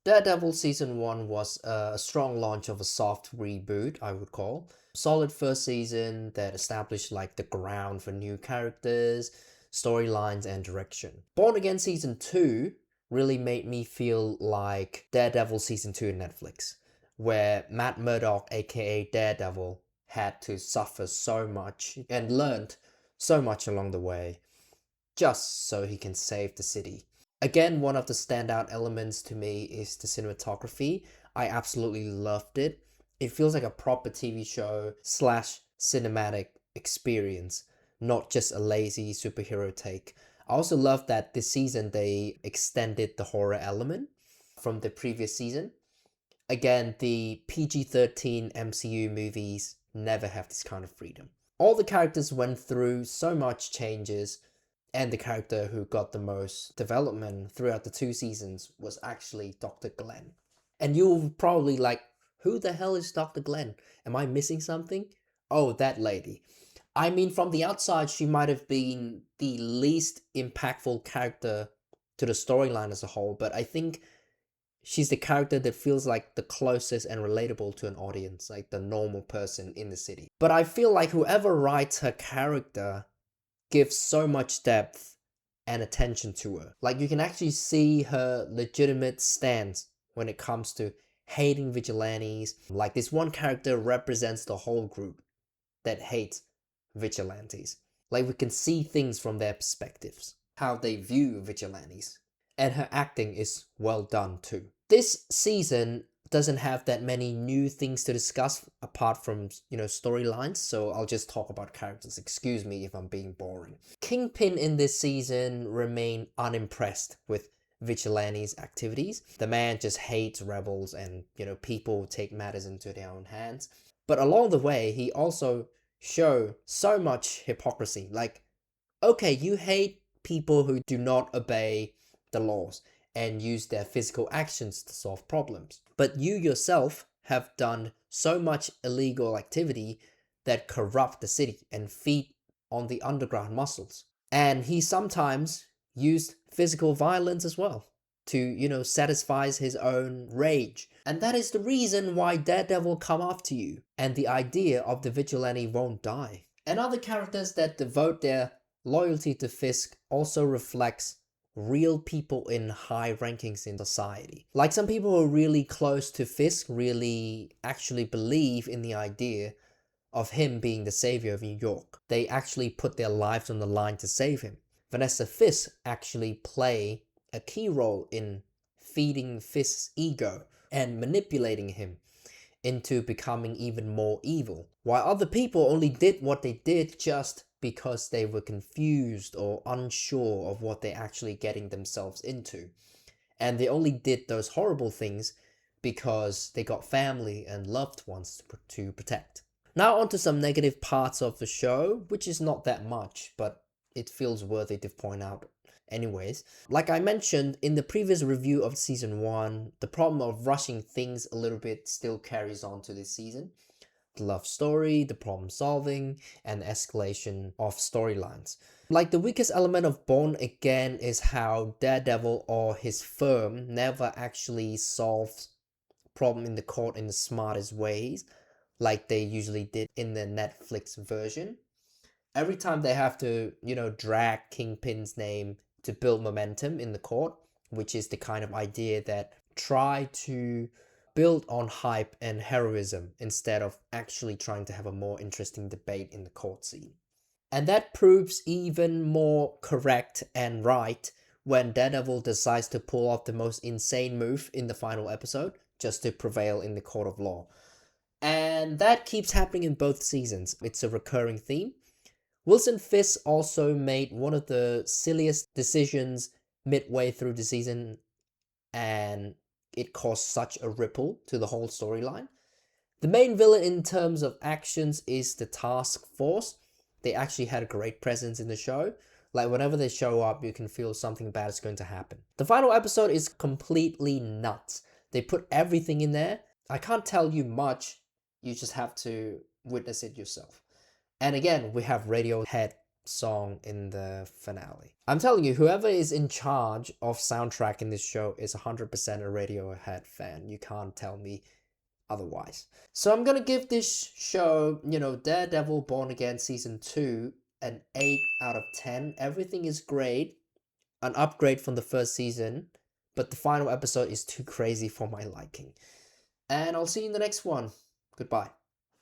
Daredevil Season 1 was a strong launch of a soft reboot, I would call. Solid first season that established like the ground for new characters, storylines, and direction. Born Again Season 2 really made me feel like Daredevil Season 2 in Netflix, where Matt Murdock, aka Daredevil, had to suffer so much and learned so much along the way just so he can save the city. Again, one of the standout elements to me is the cinematography. I absolutely loved it. It feels like a proper TV show slash cinematic experience, not just a lazy superhero take. I also love that this season they extended the horror element from the previous season. Again, the PG-13 MCU movies never have this kind of freedom. All the characters went through so much changes, and the character who got the most development throughout the 2 seasons was actually Dr. Glenn. And you'll probably like, who the hell is Dr. Glenn? Am I missing something? Oh, that lady. I mean, from the outside, she might have been the least impactful character to the storyline as a whole, but I think she's the character that feels like the closest and relatable to an audience, like the normal person in the city. But I feel like whoever writes her character gives so much depth and attention to her. Like you can actually see her legitimate stance when it comes to hating vigilantes. Like this one character represents the whole group that hates vigilantes. Like we can see things from their perspectives, how they view vigilantes. And her acting is well done too. This season doesn't have that many new things to discuss apart from, storylines, so I'll just talk about characters. Excuse me if I'm being boring. Kingpin in this season remained unimpressed with Vigilante's activities. The man just hates rebels and, people take matters into their own hands. But along the way, he also showed so much hypocrisy. Like, okay, you hate people who do not obey the laws and use their physical actions to solve problems. But you yourself have done so much illegal activity that corrupt the city and feed on the underground muscles. And he sometimes used physical violence as well to, satisfies his own rage. And that is the reason why Daredevil come after you. And the idea of the vigilante won't die. And other characters that devote their loyalty to Fisk also reflects real people in high rankings in society. Like some people who are really close to Fisk really actually believe in the idea of him being the savior of New York. They actually put their lives on the line to save him. Vanessa Fisk actually play a key role in feeding Fisk's ego and manipulating him into becoming even more evil. While other people only did what they did just because they were confused or unsure of what they're actually getting themselves into. And they only did those horrible things because they got family and loved ones to protect. Now onto some negative parts of the show, which is not that much, but it feels worthy to point out anyways. Like I mentioned in the previous review of season 1, the problem of rushing things a little bit still carries on to this season. The love story, the problem solving, and escalation of storylines. Like the weakest element of Born Again is how Daredevil or his firm never actually solves problem in the court in the smartest ways, like they usually did in the Netflix version. Every time they have to, drag Kingpin's name to build momentum in the court, which is the kind of idea that try to build on hype and heroism instead of actually trying to have a more interesting debate in the court scene. And that proves even more correct and right when Daredevil decides to pull off the most insane move in the final episode just to prevail in the court of law. And that keeps happening in both seasons. It's a recurring theme. Wilson Fisk also made one of the silliest decisions midway through the season, and it caused such a ripple to the whole storyline. The main villain in terms of actions is the Task Force. They actually had a great presence in the show. Like whenever they show up, you can feel something bad is going to happen. The final episode is completely nuts. They put everything in there. I can't tell you much. You just have to witness it yourself. And again, we have Radiohead song in the finale. I'm telling you, whoever is in charge of soundtrack in this show is 100% a Radiohead fan. You can't tell me otherwise. So I'm gonna give this show, Daredevil Born Again Season 2 an 8 out of 10. Everything is great, an upgrade from the first season, but the final episode is too crazy for my liking. And I'll see you in the next one. Goodbye.